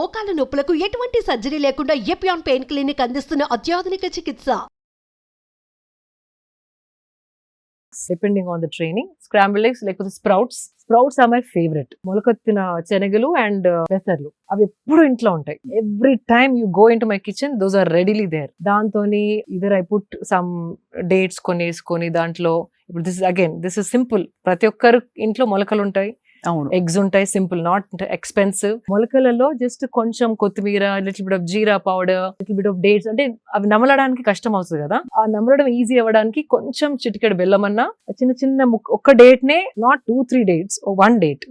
మోకాల నొప్పులకు ఎటువంటి సర్జరీ లేకుండా ఎపియాన్ పెయిన్ క్లినిక్ అందిస్తున్న అత్యాధునిక చికిత్స. Depending on the training, scrambled eggs లేకపోతే స్ప్రౌట్స్ ఆర్ మై ఫేవరెట్. మొలకొత్తిన శనగలు అండ్ పెసర్లు అవి ఎప్పుడు ఇంట్లో ఉంటాయి. Every time you go in to my kitchen those are readily there. దాంతోని either I put some dates వేసుకొని దాంట్లో ఇప్పుడు దిస్ ఇస్ సింపుల్. ప్రతి ఒక్కరు ఇంట్లో మొలకలు ఉంటాయి, ఎగ్స్ ఉంటాయి, సింపుల్, నాట్ ఎక్స్పెన్సివ్. మొలకలలో జస్ట్ కొంచెం కొత్తిమీర, little bit of jeera powder, little bit of dates, అంటే అవి నమలడానికి కష్టం అవుతుంది కదా, ఆ నమలడం ఈజీ అవ్వడానికి కొంచెం చిటికెడు బెల్లం అన్నా, చిన్న చిన్న ఒక్క డేట్ నే, not 2-3 dates,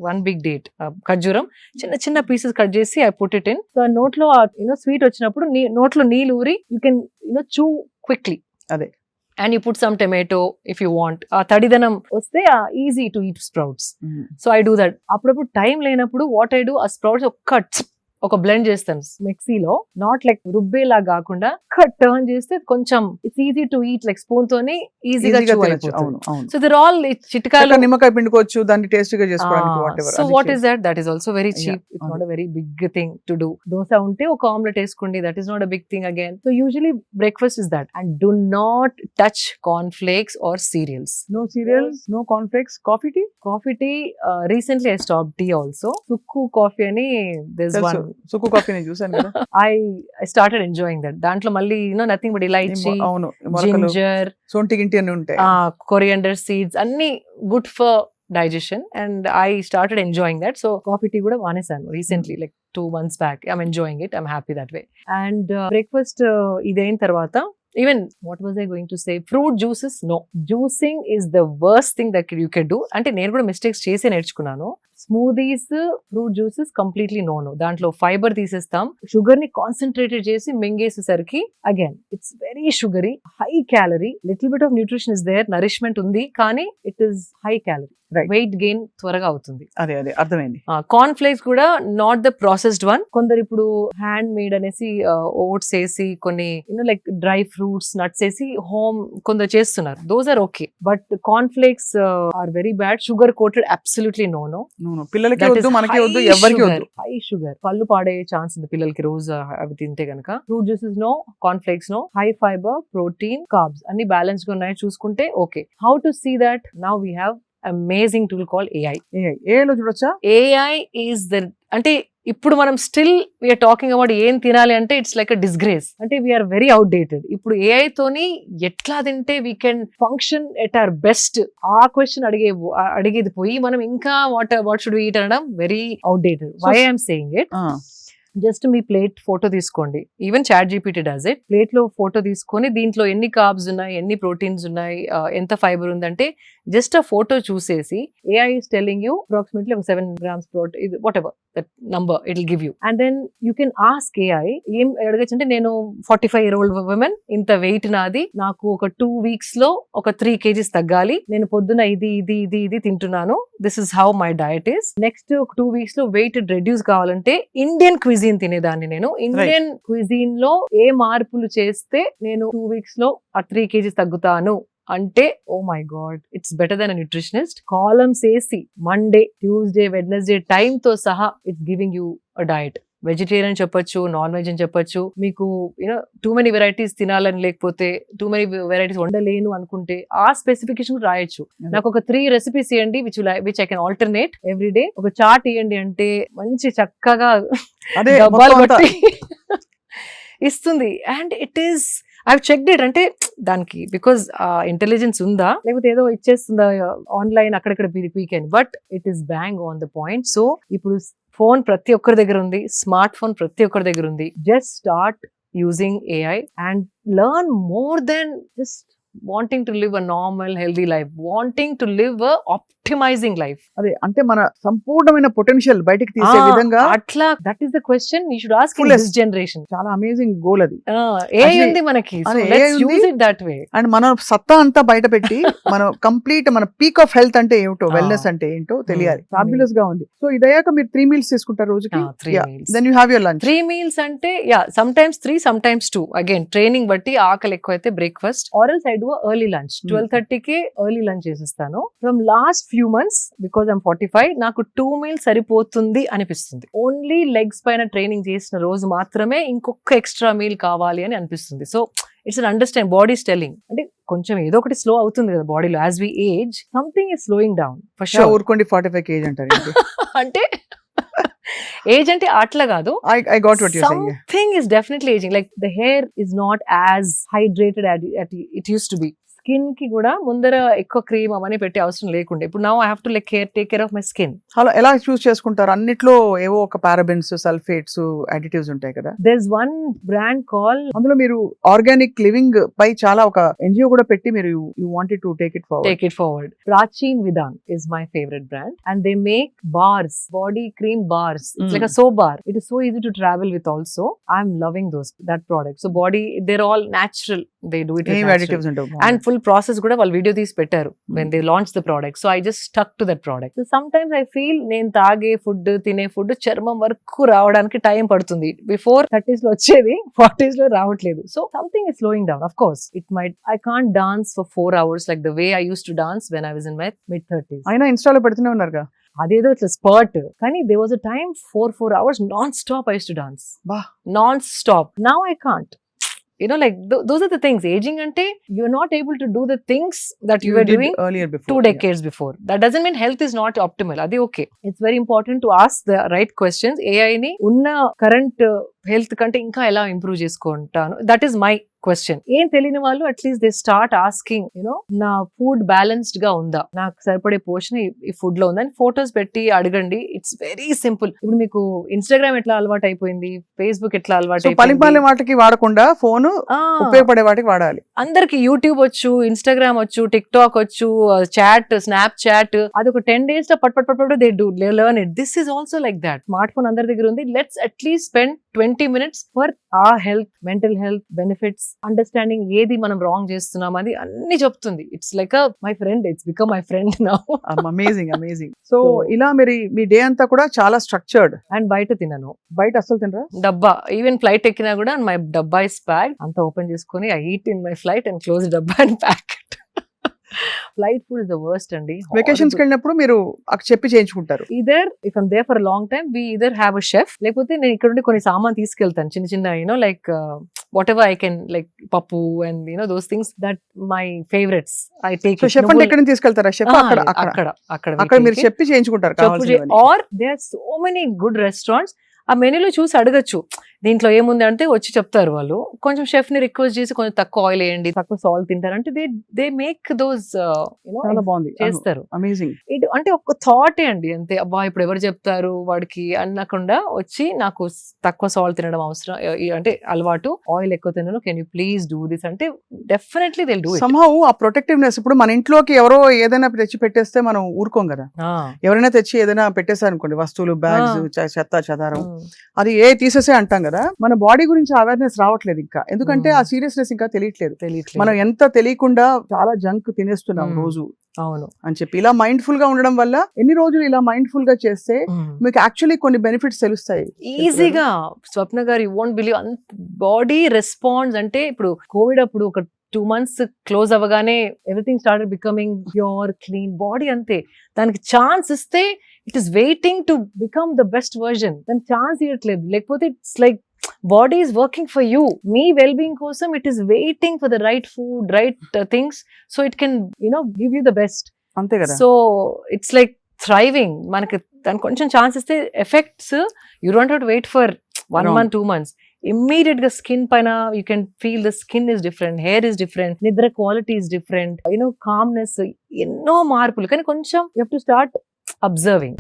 one big date, ఖర్జూరం చిన్న చిన్న పీసెస్ కట్ చేసి I put it in. So ఆ నోట్లో స్వీట్ వచ్చినప్పుడు నోట్లో నీళ్ళు ఊరి యూ కెన్ చూ క్విక్లీ. అదే. And you put some tomato if you want. తడిదనం వస్తే easy to eat sprouts. So I do that. అప్పుడప్పుడు టైం లేనప్పుడు what I do, ఆ sprouts ఒక బ్లెండ్ చేస్తాను మిక్సీలో, నాట్ లైక్ రుబ్బేలా కాకుండా టర్న్ చేస్తే కొంచెం it's easy to eat, like spoon తోని ఈజీగా సో దర్ ఆల్ చిట్కాలు. నిమ్మకాయ పిండుకోవచ్చు, దాన్ని టేస్టీగా చేసుకోవడానికి. So what is that is also very cheap. It's not a very big thing to do. Dosa ఉంటే ఒక ఆమ్లెట్ వేసుకోండి, that is not a big thing again. So usually breakfast is that. And do not touch corn flakes or cereals. No cereals, no cornflakes. Coffee tea, recently I stopped tea also. Sukku coffee ani, there's one. Sukku coffee ని చూసాను కదా. I started enjoying that. దాంట్లో మళ్ళీ nothing but elaichi, ginger, సొంటి గింటి అన్ని ఉంటాయి, coriander seeds, అన్ని good for digestion, and I started enjoying that. So coffee tea kuda vanesanu recently, like 2 months back. I'm enjoying it. I'm happy that way. And breakfast idain tarvata, even what was I going to say, fruit juices, no, juicing is the worst thing that you can do. Ante nenu kuda mistakes chese nerchukunnanu. Smoothies, fruit juices completely no. దాంట్లో fibre తీసేస్తాం, sugar ని concentrated చేసి మింగేసేసరికి again it's very sugary, high calorie. Little bit of nutrition is there, nourishment ఉంది, కానీ it is high calorie. Weight gain త్వరగా అవుతుంది. అదే అర్థమైంది. కార్న్ ఫ్లేక్స్ కూడా నాట్ ద ప్రాసెస్డ్ వన్. కొందరు ఇప్పుడు హ్యాండ్ మేడ్ అనేసి ఓట్స్ వేసి కొన్ని లైక్ డ్రై ఫ్రూట్స్, నట్స్ వేసి హోమ్ కొందరు చేస్తున్నారు. Those are okay, but corn flakes are very bad. Sugar coated, absolutely no. పిల్లలకి వద్దు, మనకి వద్దు, ఎవరికి వద్దు. హై షుగర్, కళ్ళు పాడయ్యే ఛాన్స్ ఉంది పిల్లలకి రోజు అవి తింటే గనక. Fruit juices no, corn flakes no. High fibre, protein, carbs అన్ని బ్యాలెన్స్ గా ఉన్నాయి చూసుకుంటే okay. How to see that? Now we have amazing tool called AI. AI లో చూడొచ్చా? AI is the, అంటే ఇప్పుడు మనం స్టిల్ వీఆర్ టాకింగ్ అబౌట్ ఏం తినాలి అంటే ఇట్స్ లైక్ అ డిస్గ్రేస్. అంటే వీఆర్ వెరీ అవుట్డేటెడ్. ఇప్పుడు AI తోని ఎట్లా తింటే we can function at our best, ఆ క్వశ్చన్ అడిగేది పోయి మనం ఇంకా వాట్ షుడ్ వి ఈట్ అనడం very outdated. Why I'm saying it, just మీ ప్లేట్ ఫోటో తీసుకోండి. Even ChatGPT does it. Plate లో ఫోటో తీసుకొని దీంట్లో ఎన్ని కార్బ్స్ ఉన్నాయి, ఎన్ని ప్రోటీన్స్ ఉన్నాయి, ఎంత ఫైబర్ ఉందంటే జస్ట్ ఆ ఫోటో చూసేసి AI is telling you approximately 7 grams protein, whatever that number it will give you. And then you can ask AI, ఏం అడగచ్చు అంటే, నేను 45-year-old woman, ఇంత వెయిట్ నాది, నాకు ఒక 2 weeks లో ఒక 3 kgs తగ్గాలి, నేను పొద్దున ఇది తింటున్నాను, this is how my diet is. Next 2 weeks లో వెయిట్ రెడ్యూస్ కావాలంటే ఇండియన్ క్విజీన్ తినేదాన్ని నేను. ఇండియన్ క్విజీన్ లో ఏ మార్పులు చేస్తే నేను 2 weeks లో ఆ 3 kgs తగ్గుతాను అంటే, oh my God, it's better than a nutritionist. Columns వేసి మండే, ట్యూస్డే, వెడ్నెస్డే టైమ్ తో సహా it's giving you a diet. Vegetarian చెప్పొచ్చు, నాన్ వెజ్ అని చెప్పొచ్చు. మీకు టూ మెనీ వెరైటీస్ తినాలని, లేకపోతే టూ మెనీ వెరైటీస్ వండలేను అనుకుంటే ఆ స్పెసిఫికేషన్ రాయొచ్చు. నాకు ఒక 3 recipes ఇవ్వండి which I can alternate every day. ఒక చార్ట్ ఇవ్వండి అంటే మంచి చక్కగా డబ్బాలు బట్టి ఇస్తుంది. And it is, I've checked it. అంటే దానికి బికాజ్ ఇంటెలిజెన్స్ ఉందా, లేకపోతే ఏదో ఇచ్చేస్తుందా ఆన్లైన్ అక్కడక్కడ పీకెన్, but it is bang on the point. So ఇప్పుడు ఫోన్ ప్రతి ఒక్కరి దగ్గర ఉంది, స్మార్ట్ ఫోన్ ప్రతి ఒక్కరి దగ్గర ఉంది. Just start using AI and learn more than just wanting to live a normal healthy life, wanting to live a optimizing life. అదే అంటే మన సంపూర్ణమైన పొటెన్షియల్ బయటికి తీసే విధంగా అట్లా, that is the question you should ask in this generation. చాలా amazing goal అది. AI ఉంది మనకి, so let's use it that way. And మన సత్తా అంతా బయట పెట్టి మన కంప్లీట్ మన పీక్ ఆఫ్ హెల్త్ అంటే ఏమిటో, వెల్నెస్ అంటే ఏంటో తెలియాలి. ఫ్యాబులస్ గా ఉంది. సో ఇదయ్యాక మీరు 3 meals తీసుకుంటారు రోజుకి. 3 meals. Then you have your lunch. 3 meals అంటే some times 3, some times 2. Again training బట్టి, ఆకలి ఎక్కువైతే breakfast, or else I do a early lunch. 12:30కి early lunch చేసేస్తాను. From last few months, because I'm 45, నాకు 2 meals సరిపోతుంది అనిపిస్తుంది. ఓన్లీ లెగ్స్ పైన ట్రైనింగ్ చేసిన రోజు మాత్రమే ఇంకొక ఎక్స్ట్రా మీల్ కావాలి అని అనిపిస్తుంది. So it's un understand, body telling. అంటే కొంచెం ఏదో ఒకటి స్లో అవుతుంది కదా బాడీలో. As we age something is slowing down for sure. ఊరుకోండి 45 kg అంటారు. అంటే ఏజ్ అంటే అట్లా కాదు. I got what you're saying. Something is definitely aging. Like the hair is not as hydrated as it used to be. Skin కి కూడా ముందర ఎక్కువ క్రీమ్ అవన్నీ పెట్టే అవసరం లేకుండా ఇప్పుడు now I have to like take care of my skin. అలా ఎలా చూస్ చేసుకుంటారు? అన్నిట్లో ఏవో ఒక పారాబెన్స్, సల్ఫేట్స్, అడిటివ్స్ ఉంటాయి కదా. There's one brand called, అందులో మీరు ఆర్గానిక్ లివింగ్ పై చాలా ఒక ఎన్జిఓ కూడా పెట్టి మీరు you wanted to take it forward. Prachin Vidhan is my favorite brand and they make bars, body cream bars. It's like a soap bar. It is so easy to travel with also. I'm loving that product. So body, they're all natural. They do it with natural. Additives ఉంటాయి. And full process కూడా వాళ్ళు video తీసి పెట్టారు when they launched the product. So I just stuck to that product. So sometimes I feel నేను తాగే food, తినే food చర్మం వరకు రావడానికి టైం పడుతుంది. బిఫోర్ 30s లో వచ్చేది 40s లో రావట్లేదు. So something is slowing down. Of course I can't dance for 4 hours like the way I used to dance when I was in my mid-30s. అయినా ఇన్స్టాలో పెడుతూనే ఉన్నారుగా. అదేదో ఇట్లా స్పర్ట్. కానీ there was a time 4 hours non-stop I used to dance. Non-stop. Now I can't. Like those are the things. Aging ante you're not able to do the things that you were doing earlier before 2 decades before. That doesn't mean health is not optimal. Adi okay. It's very important to ask the right questions. AI ni unna current health kante inka ela improve chesukontanu. That is my question. ఏం తెలియని వాళ్ళు at least they start asking నా food balanced గా ఉందా, నాకు సరిపడే పోషన్ ఈ food లో ఉందా అని ఫోటోస్ పెట్టి అడగండి. It's very simple. ఇప్పుడు మీకు ఇన్స్టాగ్రామ్ ఎట్లా అలవాటు అయిపోయింది, ఫేస్బుక్ ఎట్లా అలవాటు అయిపోయింది, వాటికి వాడకుండా ఫోన్ ఉపయోగపడే వాటికి వాడాలి. అందరికి యూట్యూబ్ వచ్చు, ఇన్స్టాగ్రామ్ వచ్చు, టిక్ టాక్ వచ్చు, చాట్, స్నాప్ చాట్, అది ఒక 10 days లో పట్ they do learn it. This is also like that. Smart phone అందరి దగ్గర ఉంది. Let's at least spend 20 minutes for our health, mental health, benefits, understanding ఏది మనం రాంగ్ చేస్తున్నాం అది అన్ని చెప్తుంది. It's like my friend. It's become my friend now. Amazing. So ఇలా మీ డే అంతా కూడా చాలా స్ట్రక్చర్డ్. అండ్ బయట తినను. బయట అసలు తినరా? డబ్బా. ఈవెన్ ఫ్లైట్ ఎక్కినా కూడా మై డబ్బా ఇస్ ప్యాక్డ్. అంతా ఓపెన్ చేసుకుని I eat in my flight and close డబ్బా and pack it. Flight food is the worst అండి. వెకేషన్స్ కి వెళ్ళినప్పుడు మీరు చెప్పి చేయించుకుంటారు. Either if I'm there for long time we either have a chef, లేకపోతే నేను ఇక్కడ నుండి కొన్ని సామాన్ తీసుకెళ్తాను చిన్న like whatever I can, like pappu and those things that my favorites I take. So chef and ekkada తీసుకెళ్తారా? షెఫ్ అక్కడ మీరు చెప్పి చేయించుకుంటారు కావాల్సినవి. Or there are so many good restaurants. ఆ మెనూలో చూసి అడగచ్చు దీంట్లో ఏముంది అంటే వచ్చి చెప్తారు వాళ్ళు. కొంచెం షెఫ్ ని రిక్వెస్ట్ చేసి కొంచెం తక్కువ ఆయిల్ వేయండి, తక్కువ సాల్ట్ తింటారు అంటే దే మేక్ దోస్ చేస్తారు. అమేజింగ్. అంటే ఒక థాటే అండి అంతే. అబ్బా ఇప్పుడు ఎవరు చెప్తారు వాడికి అనకుండా వచ్చి నాకు తక్కువ సాల్ట్ తినడం అవసరం అంటే అలవాటు, ఆయిల్ ఎక్కువ తినను, can you please do this అంటే definitely they do it. Somehow ఆ ప్రొటెక్టివ్నెస్. ఇప్పుడు మన ఇంట్లోకి ఎవరో ఏదైనా తెచ్చి పెట్టేస్తే మనం ఊరుకోం కదా. ఎవరైనా తెచ్చి ఏదైనా పెట్టేశారు అనుకోండి, వస్తువులు, బ్యాగ్స్, చెత్త చెదారం, అది తీసేసే అంటాం కదా. మన బాడీ గురించి అవేర్నెస్ రావట్లేదు ఇంకా, ఎందుకంటే ఆ సీరియస్నెస్ ఇంకా తెలియట్లేదు. మనం ఎంత తెలియకుండా చాలా జంక్ తినేస్తున్నాం రోజు. అవును అని చెప్పి ఇలా మైండ్ఫుల్ గా ఉండడం వల్ల ఎన్ని రోజులు ఇలా మైండ్ఫుల్ గా చేస్తే మీకు యాక్చువల్లీ కొన్ని బెనిఫిట్స్ తెలుస్తాయి ఈజీగా. స్వప్న గారు, you won't believe, body response అంటే ఇప్పుడు కోవిడ్ అప్పుడు ఒక 2 months క్లోజ్ అవ్వగానే everything started becoming pure clean body. అంతే, దానికి ఛాన్స్ ఇస్తే it is waiting to become the best version. దానికి ఛాన్స్ ఇవ్వట్లేదు. లేకపోతే it's like body is working for you, మీ వెల్ బీయింగ్ కోసం it is waiting for the right food, right things, so it can give you the best. అంతే కదా. So it's like thriving. మనకి దానికి కొంచెం ఛాన్స్ ఇస్తే effects you don't have to wait for 1 month 2 months. Immediate గా skin పైన you can feel the skin is different, hair is different, నిద్ర quality is different, calmness, ఎన్నో మార్పులు. కానీ కొంచెం you have to start observing.